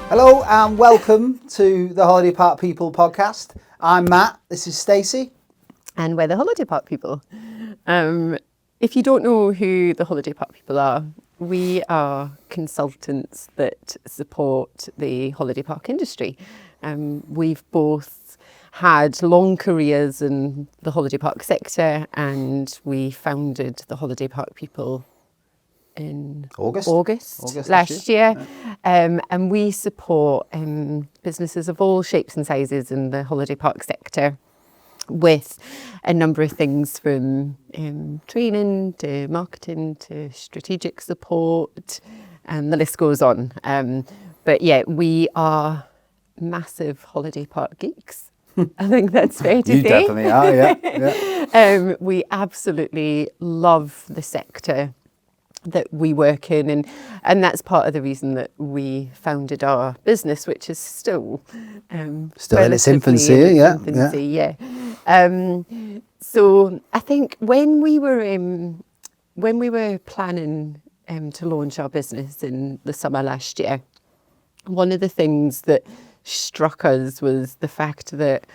Hello and welcome to the Holiday Park People podcast. I'm Matt, this is Stacey. And we're the Holiday Park People. If you don't know who the Holiday Park People are, we are consultants that support the holiday park industry. We've both had long careers in the holiday park sector, and we founded the Holiday Park People in August last year. Yeah. And we support businesses of all shapes and sizes in the holiday park sector with a number of things from training to marketing to strategic support, and the list goes on. But yeah, we are massive holiday park geeks. I think that's fair to say. You definitely are, yeah. We absolutely love the sector that we work in, and that's part of the reason that we founded our business, which is still in its infancy. Yeah. So I think when we were planning to launch our business in the summer last year, one of the things that struck us was the fact that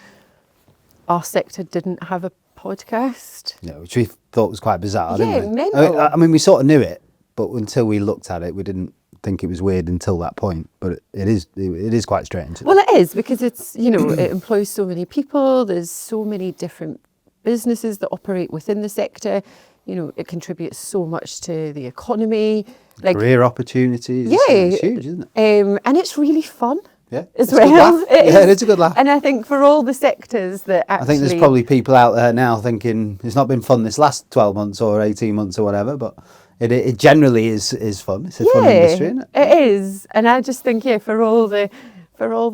our sector didn't have a podcast. Yeah, which we thought was quite bizarre, didn't we? Mental. I mean, we sort of knew it, but until we looked at it, we didn't think it was weird until that point. But it is quite strange. Well, it is, because it's, it employs so many people. There's so many different businesses that operate within the sector. It contributes so much to the economy. Career opportunities. Yeah. It's huge, isn't it? And it's really fun. Yeah, as well. It is a good laugh. And I think for all the sectors that actually... I think there's probably people out there now thinking it's not been fun this last 12 months or 18 months or whatever, but it generally is fun. It's a fun industry, isn't it? It is. And I just think, for all the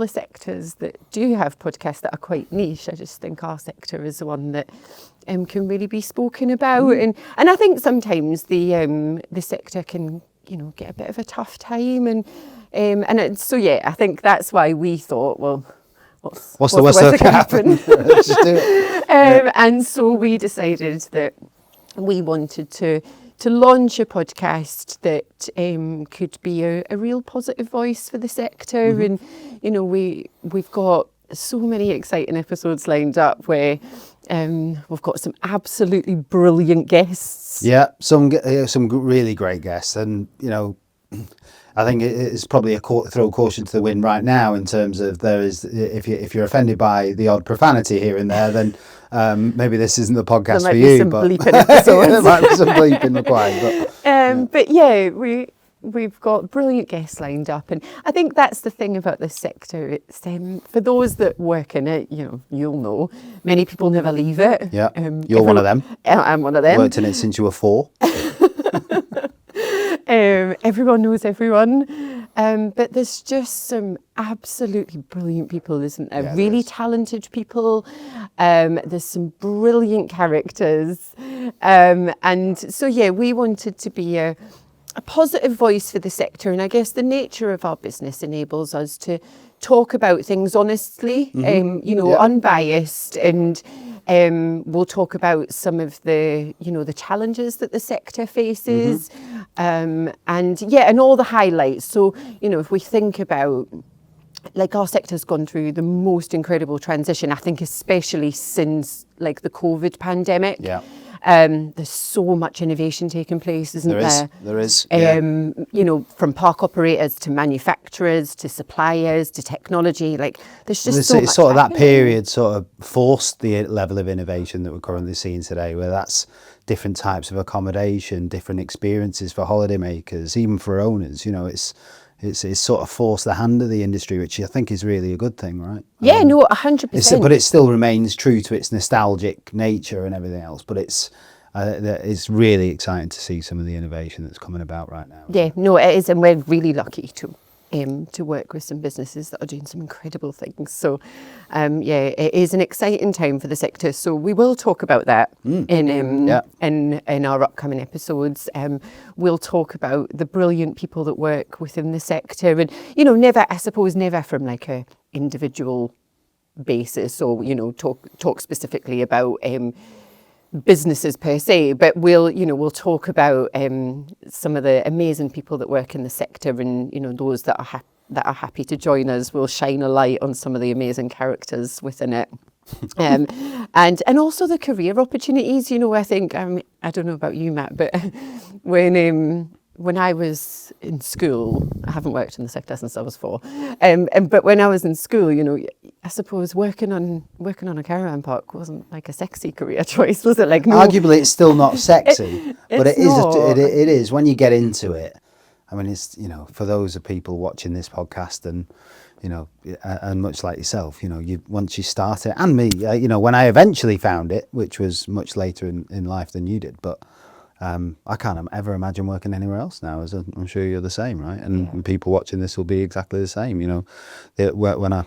sectors that do have podcasts that are quite niche, I just think our sector is the one that can really be spoken about. And I think sometimes the sector can, get a bit of a tough time, I think that's why we thought, well, what's the worst that can happen? Let's just do it. And so we decided that we wanted to launch a podcast that could be a real positive voice for the sector. Mm-hmm. And we've got so many exciting episodes lined up where we've got some absolutely brilliant guests. Yeah, some really great guests, and I think it's probably a throw caution to the wind right now in terms of if you're offended by the odd profanity here and there, then maybe this isn't the podcast for you. There might be some bleeping episodes. There might be some bleeping required. But yeah, we've got brilliant guests lined up, and I think that's the thing about this sector. It's for those that work in it, you'll know many people never leave it. Yeah, you're one of them. I'm one of them. Worked in it since you were 4. Everyone knows everyone, but there's just some absolutely brilliant people, isn't there? Yeah, really talented people. There's some brilliant characters, and so we wanted to be a positive voice for the sector, and I guess the nature of our business enables us to talk about things honestly, unbiased, and we'll talk about some of the the challenges that the sector faces, and all the highlights. So if we think about, our sector's gone through the most incredible transition, I think, especially since the COVID pandemic. Yeah. There's so much innovation taking place, isn't there? There is. From park operators to manufacturers to suppliers to technology, there's just so much. It's sort of that period sort of forced the level of innovation that we're currently seeing today, where that's different types of accommodation, different experiences for holidaymakers, even for owners. It's sort of forced the hand of the industry, which I think is really a good thing, right? Yeah, 100%. But it still remains true to its nostalgic nature and everything else. But it's really exciting to see some of the innovation that's coming about right now. Yeah, it is, and we're really lucky to work with some businesses that are doing some incredible things. So, it is an exciting time for the sector. So we will talk about that in our upcoming episodes. We'll talk about the brilliant people that work within the sector, and never from a individual basis, or talk specifically about businesses per se, but we'll talk about some of the amazing people that work in the sector, and those that are that are happy to join us. We'll shine a light on some of the amazing characters within it. And also the career opportunities. I think, I don't know about you, Matt, but when I was in school, I haven't worked in the sector since I was 4, but when I was in school, I suppose working on a caravan park wasn't like a sexy career choice, was it? Like, no, arguably, it's still not sexy, but it not. is. It is when you get into it. I mean, it's for those of people watching this podcast and and much like yourself, you once you start it, and me, when I eventually found it, which was much later in life than you did, but. I can't ever imagine working anywhere else now, as I'm sure you're the same, right? And people watching this will be exactly the same. When I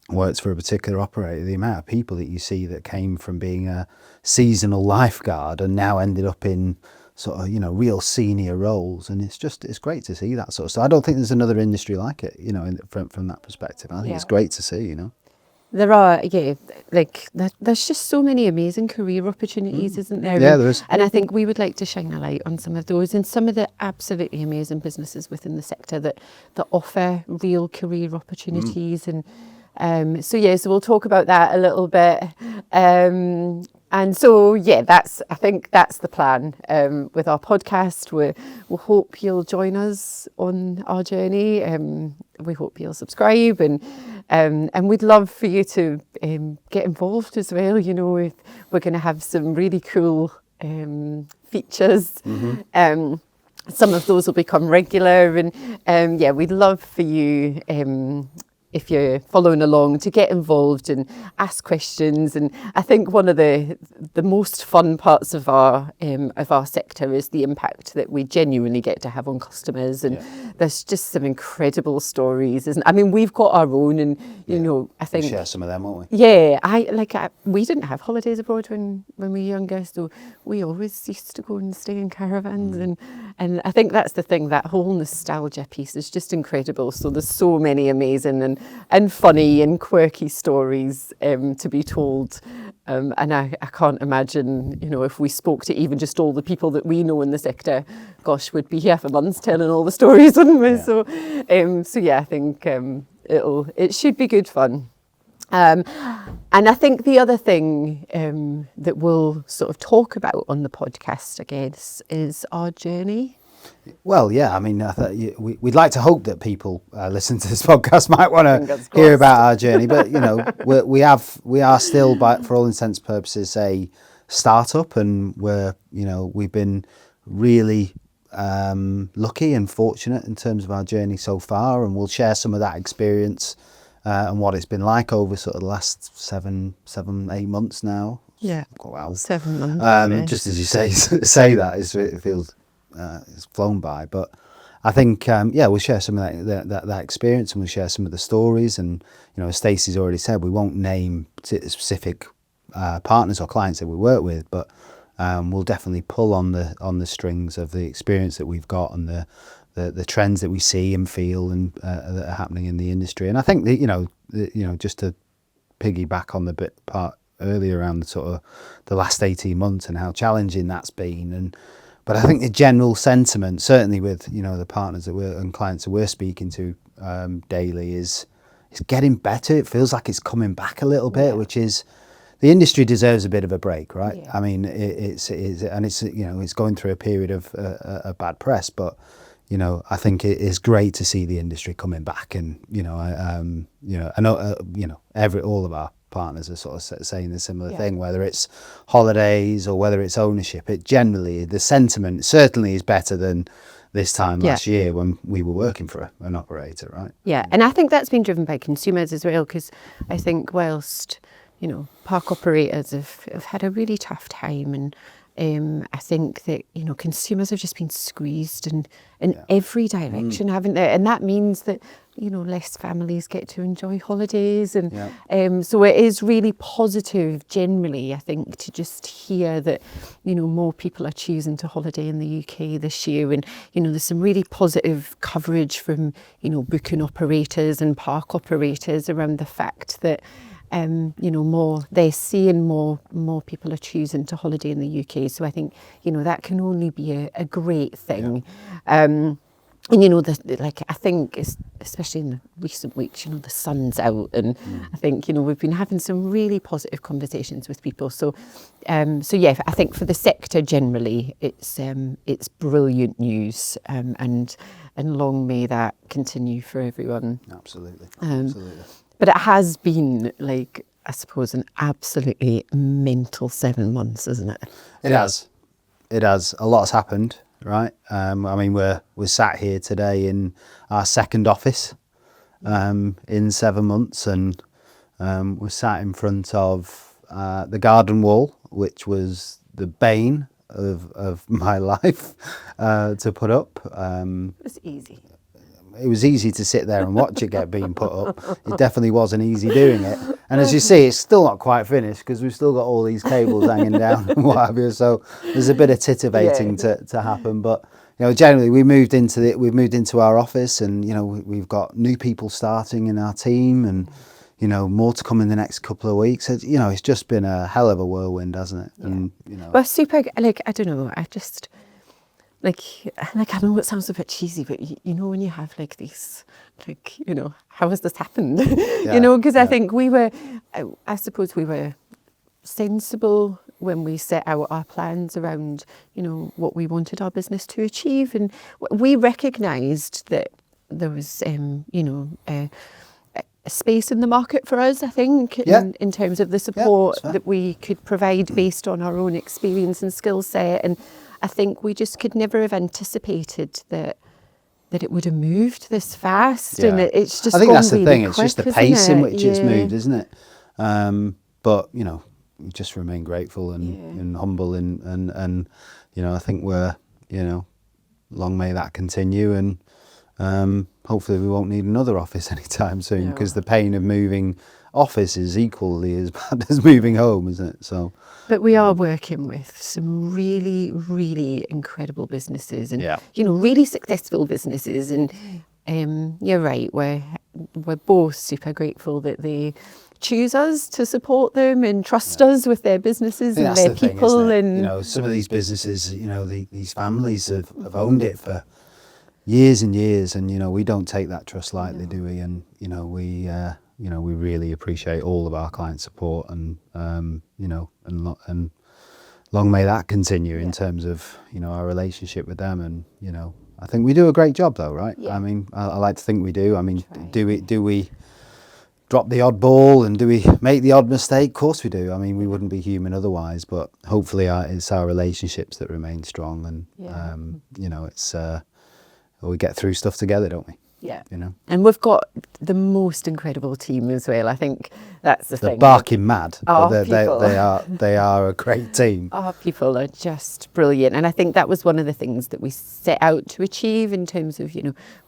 worked for a particular operator, the amount of people that you see that came from being a seasonal lifeguard and now ended up in sort of, real senior roles. And it's great to see that sort of stuff. I don't think there's another industry like it, from that perspective. I think it's great to see, There are, there's just so many amazing career opportunities, isn't there? Yeah, there is. And I think we would like to shine a light on some of those and some of the absolutely amazing businesses within the sector that offer real career opportunities. And so we'll talk about that a little bit. And so, I think that's the plan with our podcast. We hope you'll join us on our journey. We hope you'll subscribe and we'd love for you to get involved as well. We're going to have some really cool features. Some of those will become regular and we'd love for you if you're following along to get involved and ask questions. And I think one of the most fun parts of our sector is the impact that we genuinely get to have on customers. And there's just some incredible stories. We've got our own, and I think we'll share some of them, won't we? Yeah, we didn't have holidays abroad when we were younger, so we always used to go and stay in caravans, and I think that's the thing. That whole nostalgia piece is just incredible. So there's so many amazing and funny and quirky stories to be told. And I can't imagine, if we spoke to even just all the people that we know in the sector, gosh, we'd be here for months telling all the stories, wouldn't we? Yeah. I think it should be good fun. And I think the other thing that we'll sort of talk about on the podcast, I guess, is our journey. Well, yeah, we'd like to hope that people listen to this podcast might want to hear about our journey, but we are still, for all intents and purposes, a startup, and we've been really lucky and fortunate in terms of our journey so far, and we'll share some of that experience and what it's been like over sort of the last 7-8 months now. Yeah, wow, 7 months. Just as you say that, it feels. It's flown by, but I think we'll share some of that experience, and we'll share some of the stories. And as Stacey's already said, we won't name specific partners or clients that we work with, but we'll definitely pull on the strings of the experience that we've got and the trends that we see and feel and that are happening in the industry. And I think that just to piggyback on the part earlier around the sort of the last 18 months and how challenging that's been, but I think the general sentiment, certainly with the partners and clients that we're speaking to daily, is getting better. It feels like it's coming back a little bit, which is, the industry deserves a bit of a break, right? Yeah. It's going through a period of a bad press, but I think it is great to see the industry coming back, and I know all of our partners are sort of saying a similar thing, whether it's holidays or whether it's ownership. It generally, the sentiment certainly is better than this time last year when we were working for an operator, right? Yeah, and I think that's been driven by consumers as well, because I think whilst park operators have had a really tough time, and I think that consumers have just been squeezed in every direction, haven't they? And that means that less families get to enjoy holidays, and so it is really positive generally, I think, to just hear that more people are choosing to holiday in the UK this year, and there's some really positive coverage from booking operators and park operators around the fact that they're seeing more people are choosing to holiday in the UK. So I think, that can only be a great thing. And like I think, especially in the recent weeks, the sun's out, and I think we've been having some really positive conversations with people. So, yeah, I think for the sector generally, it's brilliant news, and long may that continue for everyone. Absolutely. But it has been, like, I suppose, an absolutely mental 7 months, isn't it? It has. A lot's happened, right? I mean, we're sat here today in our second office in 7 months, and we're sat in front of the garden wall, which was the bane of my life to put up. It was easy. It was easy to sit there and watch it get being put up. It definitely wasn't easy doing it. And as you see, it's still not quite finished because we've still got all these cables hanging down and what have you. So there's a bit of titivating to happen. But generally we've moved into our office, and we've got new people starting in our team, and more to come in the next couple of weeks. It's just been a hell of a whirlwind, hasn't it? Yeah. And well, super. Like, I don't know. I just. Like I know it sounds a bit cheesy, but when you have like these, like, how has this happened? Because I think I suppose we were sensible when we set out our plans around, what we wanted our business to achieve. And we recognised that there was, a space in the market for us, I think, in terms of the support that we could provide based on our own experience and skill set. And I think we just could never have anticipated that it would have moved this fast, and it's just. I think that's the really thing. quick, it's just the pace in which it's moved, isn't it? But we just remain grateful and humble, and I think we're long may that continue, and hopefully we won't need another office anytime soon, because the pain of moving office is equally as bad as moving home, isn't it? So. But we are working with some really, really incredible businesses, and really successful businesses. And you're right, we're both super grateful that they choose us to support them and trust us with their businesses and their people. And some of these businesses, these families have owned it for years and years, and we don't take that trust lightly, do we? And we really appreciate all of our client support, and and long may that continue in terms of our relationship with them. And I think we do a great job, though, right? I mean, I like to think we do. I mean, do we drop the odd ball, and do we make the odd mistake? Of course we do. I mean, we wouldn't be human otherwise. But hopefully, it's our relationships that remain strong, and it's we get through stuff together, don't we? Yeah. And we've got the most incredible team as well. I think that's the thing. They're barking mad. Our people. They are a great team. Our people are just brilliant. And I think that was one of the things that we set out to achieve in terms of,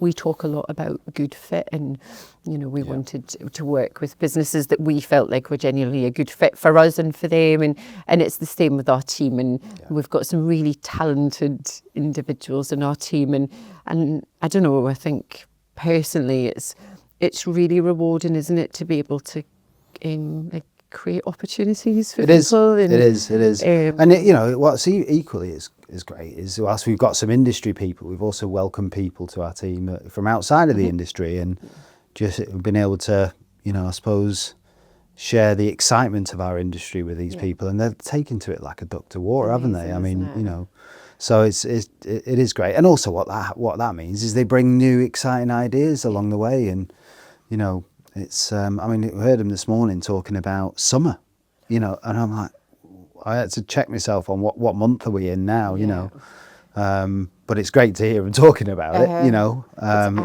we talk a lot about good fit, and, we wanted to work with businesses that we felt like were genuinely a good fit for us and for them. And it's the same with our team. And we've got some really talented individuals in our team. And I don't know, I think personally it's really rewarding, isn't it, to be able to create opportunities for people. It is. And what's equally is great is, whilst we've got some industry people, we've also welcomed people to our team from outside of the industry, and just been able to I suppose share the excitement of our industry with these people, and they've taken to it like a duck to water, haven't they? I mean, so it is great. And also what that means is they bring new exciting ideas along the way, and it's I mean, I heard them this morning talking about summer, and I'm like, I had to check myself on what month are we in now, but it's great to hear them talking about it,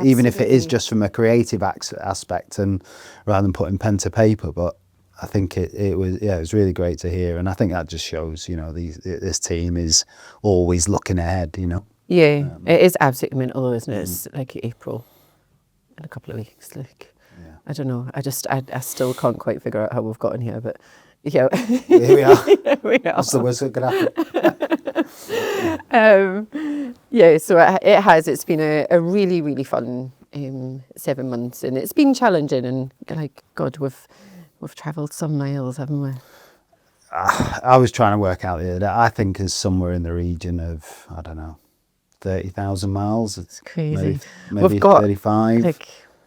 even if it is just from a creative aspect, and rather than putting pen to paper. But I think it was really great to hear, and I think that just shows this team is always looking ahead. Yeah, it is absolutely mental, isn't it? It's like April in a couple of weeks. Like, I don't know. I still can't quite figure out how we've gotten here, but here we are. That's the worst that could happen. So it has. It's been a really, really fun 7 months, and it's been challenging. And like, God, we've travelled some miles, haven't we? I was trying to work out the other day. I think it's somewhere in the region of, I don't know, 30,000 miles. It's crazy. Maybe We've got 35.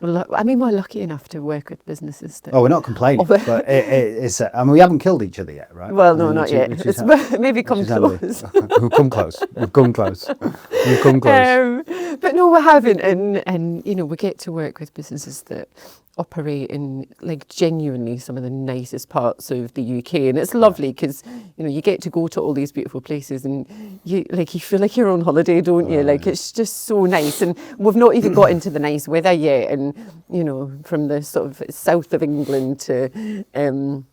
like, I mean, we're lucky enough to work with businesses that. Oh, we're not complaining, but it's. I mean, we haven't killed each other yet, right? Well, no, I mean, not yet. It's maybe come close. We've come close. We've come close. We've come close. But no, we haven't, and you know, we get to work with businesses that operate in like genuinely some of the nicest parts of the UK, and it's lovely because you know you get to go to all these beautiful places, and you feel like you're on holiday, don't you? Like it's just so nice, and we've not even got into the nice weather yet, and you know, from the sort of south of England to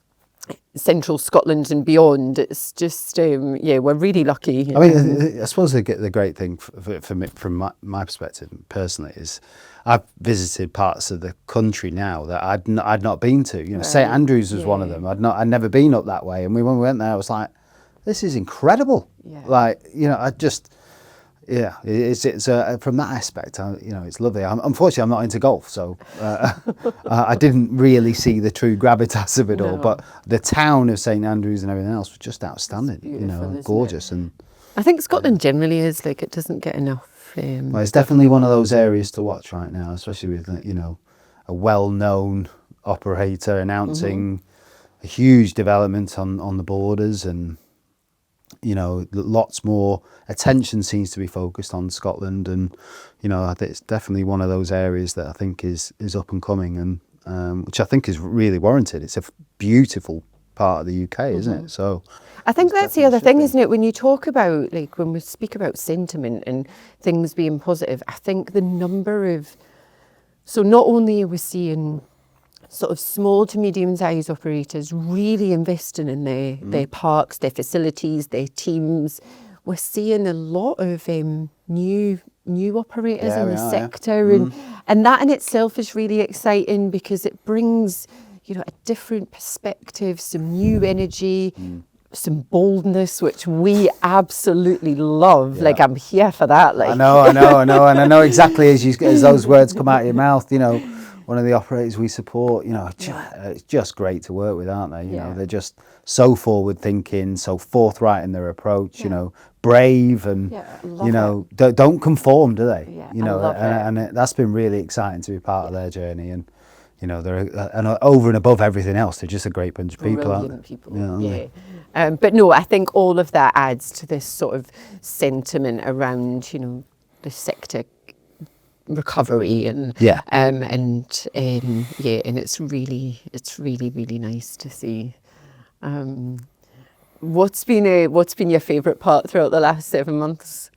central Scotland and beyond, it's just we're really lucky. I mean, I suppose the great thing for me, from my perspective personally, is I've visited parts of the country now that I'd not been to. You know, St Andrews was one of them. I'd never been up that way, and when we went there, I was like, this is incredible. Yeah. Like, you know, it's from that aspect, you know, it's lovely. Unfortunately, I'm not into golf, so I didn't really see the true gravitas of it all. But the town of St Andrews and everything else was just outstanding. You know, gorgeous. And I think Scotland generally is, like, it doesn't get enough. Well, it's definitely one of those areas to watch right now, especially with, you know, a well-known operator announcing a huge development on the borders, and you know, lots more attention seems to be focused on Scotland, and you know, I think it's definitely one of those areas that I think is up and coming, and which I think is really warranted. It's a beautiful part of the UK, isn't it? So I think that's the other thing, isn't it? When you talk about, like, when we speak about sentiment and things being positive, I think the number of, so not only are we seeing sort of small to medium-sized operators really investing in their parks, their facilities, their teams, we're seeing a lot of new operators in the sector, and that in itself is really exciting because it brings, you know, a different perspective, some new energy, some boldness, which we absolutely love. Yeah. Like, I'm here for that. Like, I know, and I know exactly as those words come out of your mouth. You know, one of the operators we support. You know, it's just great to work with, aren't they? You know, they're just so forward thinking, so forthright in their approach. You know, brave, and you know, don't conform, do they? Yeah, you know, and that's been really exciting to be part of their journey. And you know, they're and over and above everything else, they're just a great bunch of people, aren't they? People, but no, I think all of that adds to this sort of sentiment around, you know, the sector recovery, and and it's really nice to see. What's been your favourite part throughout the last 7 months?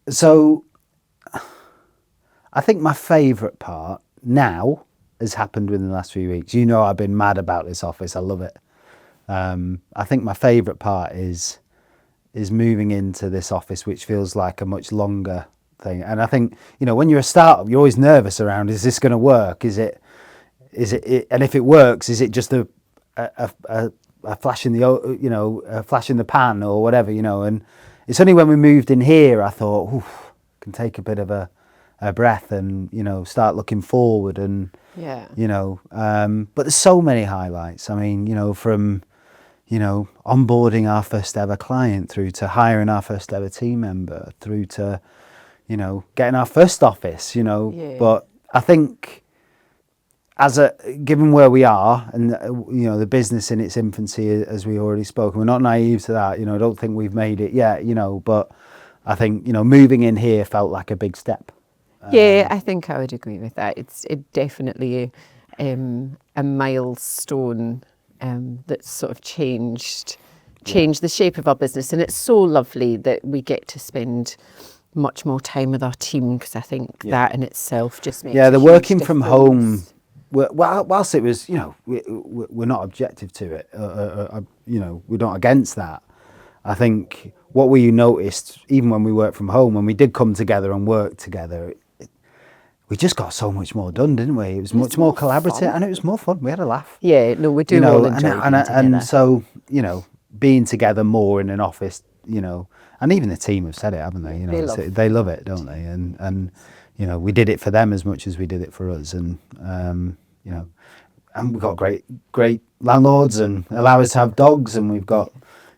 So, I think my favourite part now has happened within the last few weeks. You know, I've been mad about this office. I love it. I think my favourite part is moving into this office, which feels like a much longer thing. And I think, you know, when you're a startup, you're always nervous around, is this going to work? Is it? And if it works, is it just a flash in the, you know, a flash in the pan or whatever, you know? And it's only when we moved in here, I thought, ooh, can take a bit of a breath and, you know, start looking forward, and you know, but there's so many highlights. I mean, you know, from, you know, onboarding our first ever client, through to hiring our first ever team member, through to, you know, getting our first office, you know. But I think given where we are, and you know, the business in its infancy, as we already spoke, we're not naive to that, you know. I don't think we've made it yet, you know, but I think, you know, moving in here felt like a big step. Yeah, I think I would agree with that. It's definitely a milestone that's sort of changed the shape of our business, and it's so lovely that we get to spend much more time with our team, because I think that in itself just makes the working from home. Whilst it was, you know, we're not objective to it, you know, we're not against that. I think what we noticed, even when we worked from home, when we did come together and work together, we just got so much more done, didn't we? It was much more collaborative, and it was more fun. We had a laugh. Yeah, no, we do, you know, all enjoy and so, you know, being together more in an office, you know, and even the team have said it, haven't they? You know, they love it, don't they? And you know, we did it for them as much as we did it for us, and you know, and we've got great landlords, and allow us to have dogs, and we've got,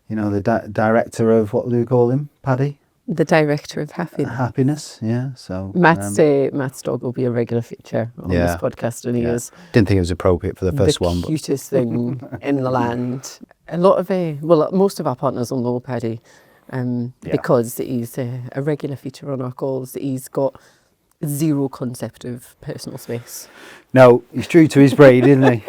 the director of, what do we call him, Paddy? The director of happiness. Happiness, yeah. So Matt's dog will be a regular feature on this podcast, and he is didn't think it was appropriate for the first one, the cutest thing in the land. A lot of most of our partners will know Paddy, because he's a regular feature on our calls. He's got zero concept of personal space. No, he's true to his breed, isn't he?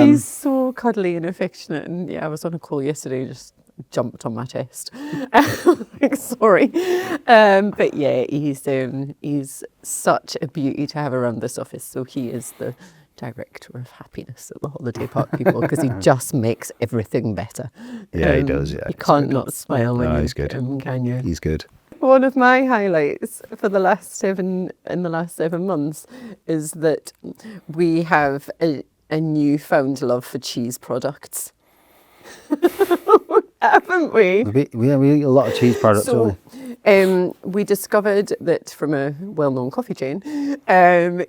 He's so cuddly and affectionate, and I was on a call yesterday, just jumped on my chest. Like, sorry, but yeah, he's such a beauty to have around this office. So he is the director of happiness at the holiday park people, because he just makes everything better. Yeah, he does. Yeah, you can't not smile when you he's good. Can you? He's good. One of my highlights for the last 7 months is that we have a newfound love for cheese products. Haven't we? We eat a lot of cheese products, don't we? We discovered that from a well-known coffee chain,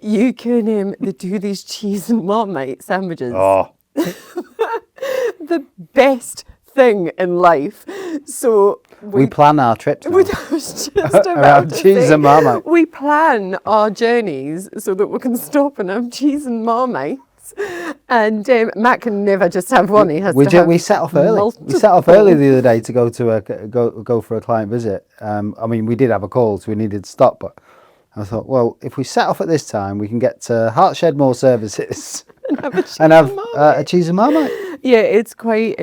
you can they do these cheese and Marmite sandwiches. Oh, the best thing in life. So we plan our trips now. I was just about to cheese say, and Marmite. We plan our journeys so that we can stop and have cheese and Marmite. And Matt can never just have one. He has to have we set off early. multiple. We set off early the other day to go to go for a client visit. I mean, we did have a call, so we needed to stop. But I thought, well, if we set off at this time, we can get to Hartshedmore Services and have a cheese and Marmite. Yeah, it's quite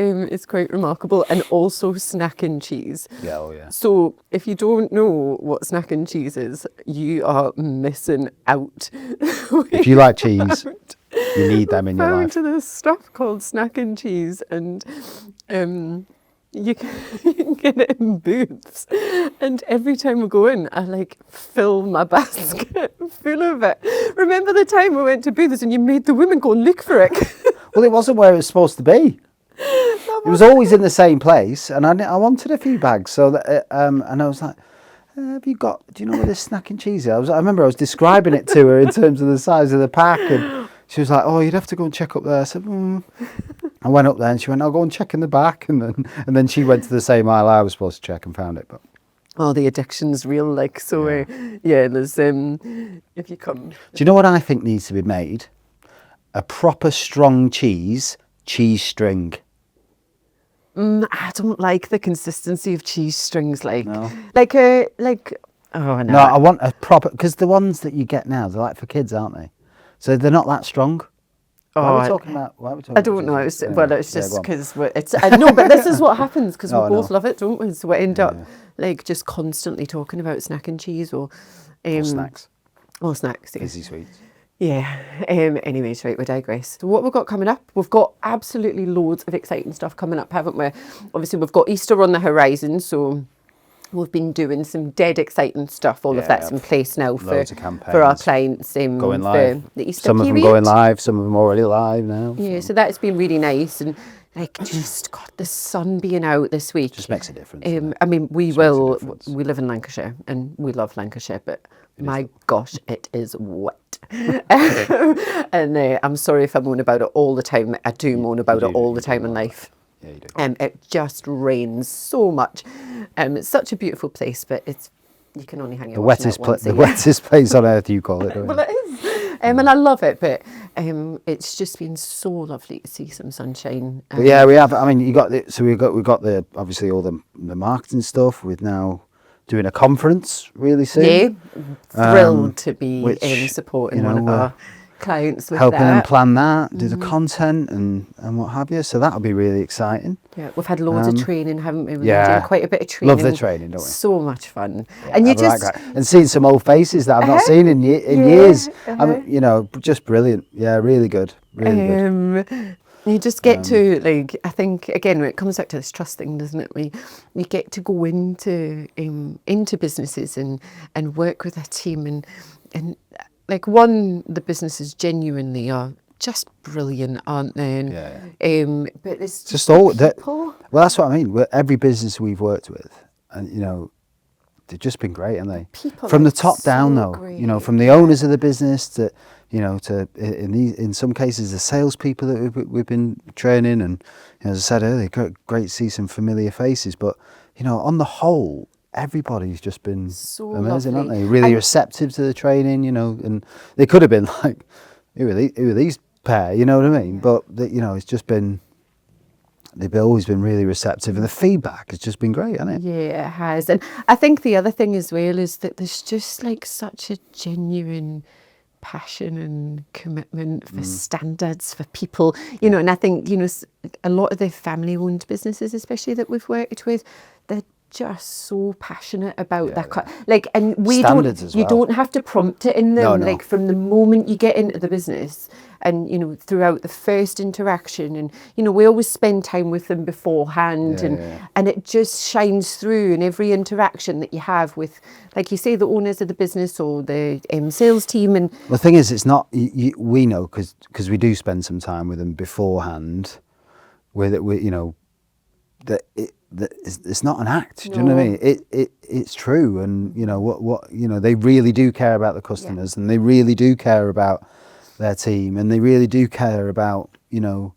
remarkable, and also snack and cheese. Yeah, oh yeah. So if you don't know what snack and cheese is, you are missing out. If you like cheese, you need them in your life. To this stuff called snack and cheese, and you can get it in booths. And every time we go in, I fill my basket full of it. Remember the time we went to booths and you made the women go and look for it? Well, it wasn't where it was supposed to be. It was always in the same place, and I wanted a few bags. So that and I was like, do you know where this snack and cheese is? I remember I was describing it to her in terms of the size of the pack, and she was like, oh, you'd have to go and check up there. I said, I went up there and she went, I'll go and check in the back. And then she went to the same aisle I was supposed to check and found it. But the addiction's real. There's, if you come. Do you know what I think needs to be made? A proper strong cheese string. I don't like the consistency of cheese strings. No. Oh, no. No, I want a proper, because the ones that you get now, they're for kids, aren't they? So they're not that strong. Why are we talking about I don't know. It's just because no, but this is what happens because we both love it, don't we? So we end up just constantly talking about snack and cheese or snacks. Or snacks. Yeah. Fizzy sweets. Yeah. Anyways, right, we digress. So what we've got coming up, we've got absolutely loads of exciting stuff coming up, haven't we? Obviously, we've got Easter on the horizon, so we've been doing some dead exciting stuff. All of that's in place now for our clients. Going live. For the Easter some period. Of them going live, some of them already live now. Yeah, so that's been really nice. And just God, the sun being out this week just makes a difference. I mean, we live in Lancashire and we love Lancashire, but my gosh, it is wet. And I'm sorry if I moan about it all the time. I do moan about it all the time in life. Yeah, you do. It just rains so much. It's such a beautiful place, but you can only hang your wettest place on earth, you call it. Well, it is. And I love it, but it's just been so lovely to see some sunshine. Yeah, we have. I mean, we've got the obviously all the marketing stuff. We're now doing a conference really soon. Yeah, thrilled to be supporting one of our clients with helping them plan that, do the content and what have you. So that'll be really exciting. Yeah, we've had loads of training, haven't we? We've been doing quite a bit of training. Love the training, don't we? So much fun. Yeah, and you just and seeing some old faces that I've not seen in years. I mean, just brilliant. Yeah, really good. Really good. You just get to I think again it comes back to this trust thing, doesn't it? You get to go into businesses and work with a team and the businesses genuinely are just brilliant, aren't they? But it's just all that. Well, that's what I mean. Every business we've worked with, and they've just been great, haven't they? People from the top down, though. Great. From the owners of the business to you know, in some cases the salespeople that we've been training, and as I said earlier, great to see some familiar faces. But you know, on the whole, everybody's just been So amazing, lovely. aren't they? Really receptive to the training, you know, and they could have been like, who are these pair? You know what I mean? But you know, it's just been. They've always been really receptive, and the feedback has just been great, hasn't it? Yeah, it has. And I think the other thing as well is that there's just like such a genuine passion and commitment for standards for people, you know, and I think, you know, a lot of the family owned businesses, especially that we've worked with, they're just so passionate about that. Like, and we Standards don't, as you well. don't have to prompt it in them, No. like from the moment you get into the business and, you know, throughout the first interaction. And, you know, we always spend time with them beforehand and it just shines through in every interaction that you have with, like you say, the owners of the business or the sales team. And The thing is, it's not, we know, because we do spend some time with them beforehand, with it, you know, that it's not an act. Do you know what I mean? It's true, and you know what you know, they really do care about the customers, and they really do care about their team, and they really do care about, you know,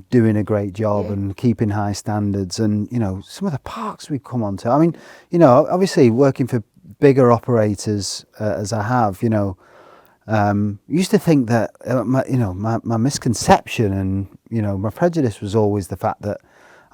doing a great job and keeping high standards. And you know, some of the parks we've come onto, I mean, you know, obviously working for bigger operators as I have, you know, used to think that my misconception and, you know, my prejudice was always the fact that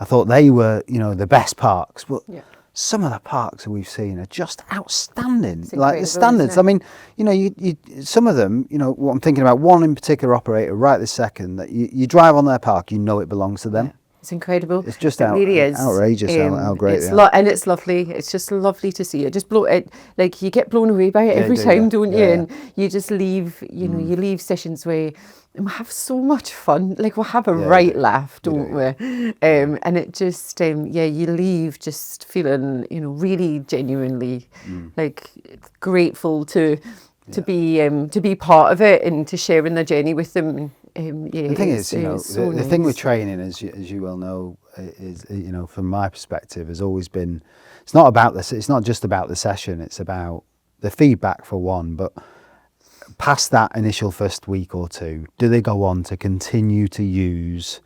I thought they were, you know, the best parks, but some of the parks that we've seen are just outstanding. Like the standards. I mean, you know, you some of them, you know, what I'm thinking about, one in particular operator right this second, that you drive on their park, you know it belongs to them. Yeah. It's incredible. It's just really is. outrageous how great it's they are. and it's lovely. It's just lovely to see it. Just blow it, like you get blown away by it every time, don't you? And you just leave, you know, you leave sessions where we have so much fun. Like we'll have a right laugh, don't we? And it just, you leave just feeling, you know, really genuinely like grateful to be part of it and to sharing the journey with them. The thing is, you know, so the thing with nice. training, as you well know, is, you know, from my perspective, has always been, it's not about this. It's not just about the session. It's about the feedback for one. But past that initial first week or two, do they go on to continue to use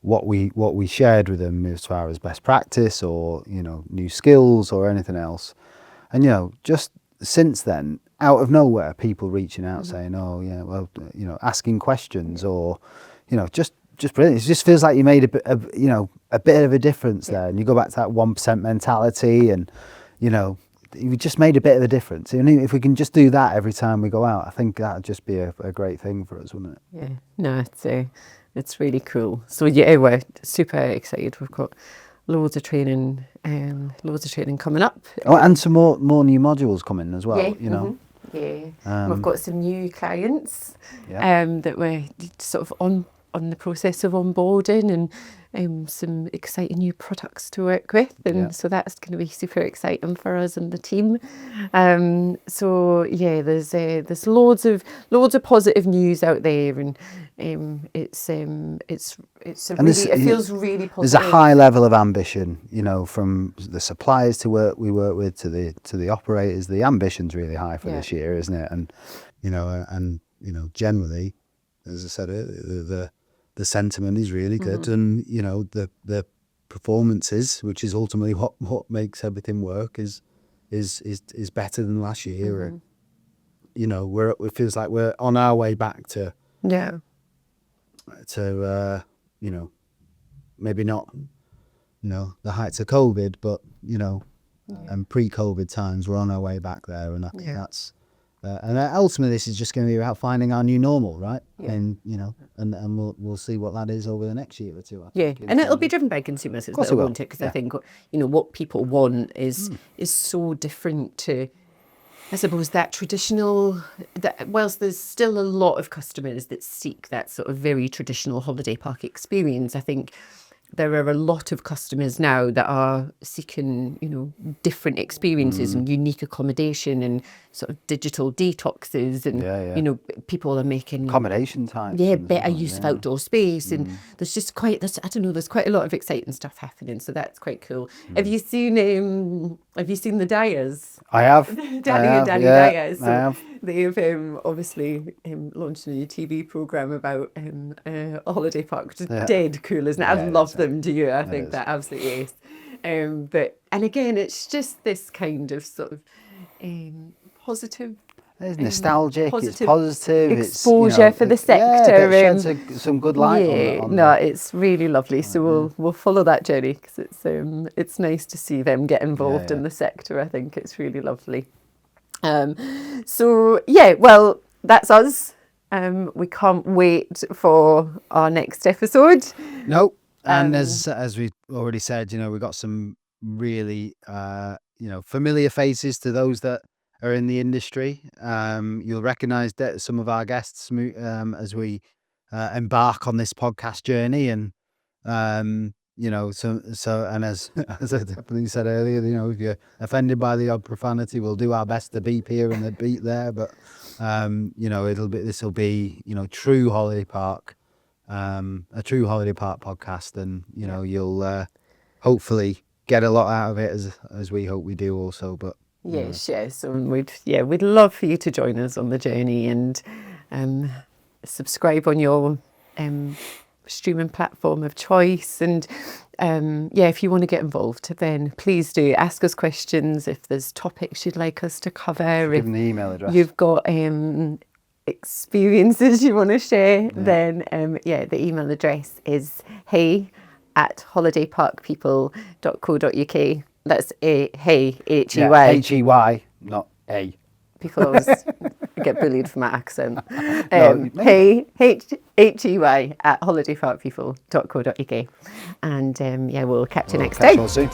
what we shared with them as far as best practice, or, you know, new skills or anything else? And you know, just since then, out of nowhere, people reaching out saying, "Oh, yeah, well, you know," asking questions, or, you know, just brilliant. It just feels like you made a bit of a difference there, and you go back to that 1% mentality, and you know, you just made a bit of a difference. And if we can just do that every time we go out, I think that would just be a great thing for us, wouldn't it? Yeah, no, it's really cool. So yeah, we're super excited. We've got loads of training coming up. Oh, and some more new modules coming as well. You know. Yeah, we've got some new clients Yeah. that we're sort of on the process of onboarding, and some exciting new products to work with, and so that's going to be super exciting for us and the team. So yeah, there's loads of positive news out there, and it feels really positive. There's a high level of ambition, you know, from the suppliers we work with to the operators. The ambition's really high for this year, isn't it? And you know, generally, as I said earlier, the sentiment is really good, and you know, the performances, which is ultimately what makes everything work, is better than last year. You know, it feels like we're on our way back to you know, maybe not, you know, the heights of COVID, but you know, and pre-COVID times, we're on our way back there, and I think that's and ultimately this is just going to be about finding our new normal, right? And you know, and we'll see what that is over the next year or two. I think, and it'll be driven by consumers as well, won't it? Because I think, you know, what people want is so different to, I suppose, that traditional, that whilst there's still a lot of customers that seek that sort of very traditional holiday park experience, I think there are a lot of customers now that are seeking, you know, different experiences and unique accommodation and sort of digital detoxes, and you know, people are making accommodation types. better use of outdoor space, and there's just quite there's quite a lot of exciting stuff happening. So that's quite cool. Have you seen the Dyers? I have. Danny and Danny Dyers. I So have. they've obviously launched a new TV program about a holiday park, which is dead cool, isn't it? I love them. Do you? I think that absolutely is. But and again, it's just this kind of sort of positive. It's nostalgic. It's positive. Exposure for the sector. Yeah, sheds some good light on no, it's really lovely. So we'll follow that journey, because it's nice to see them get involved in the sector. I think it's really lovely. So yeah, well, that's us. We can't wait for our next episode. No, and as we already said, you know, we've got some really familiar faces to those that are in the industry. You'll recognise that some of our guests as we embark on this podcast journey, and so and as I definitely said earlier, you know, if you're offended by the odd profanity, we'll do our best to beep here and the beep there, but this will be true holiday park, a true holiday park podcast, and you'll hopefully get a lot out of it as we hope we do also. But yes. So we'd love for you to join us on the journey, and subscribe on your streaming platform of choice. And if you want to get involved, then please do ask us questions. If there's topics you'd like us to cover, give them the email address. You've got experiences you want to share, then the email address is hey@holidayparkpeople.co.uk. That's hey, H-E-Y. H-E-Y, not A. People always get bullied for my accent. Hey, H-E-Y @holidayparkpeople.co.uk. And we'll catch you next time. Catch you all soon.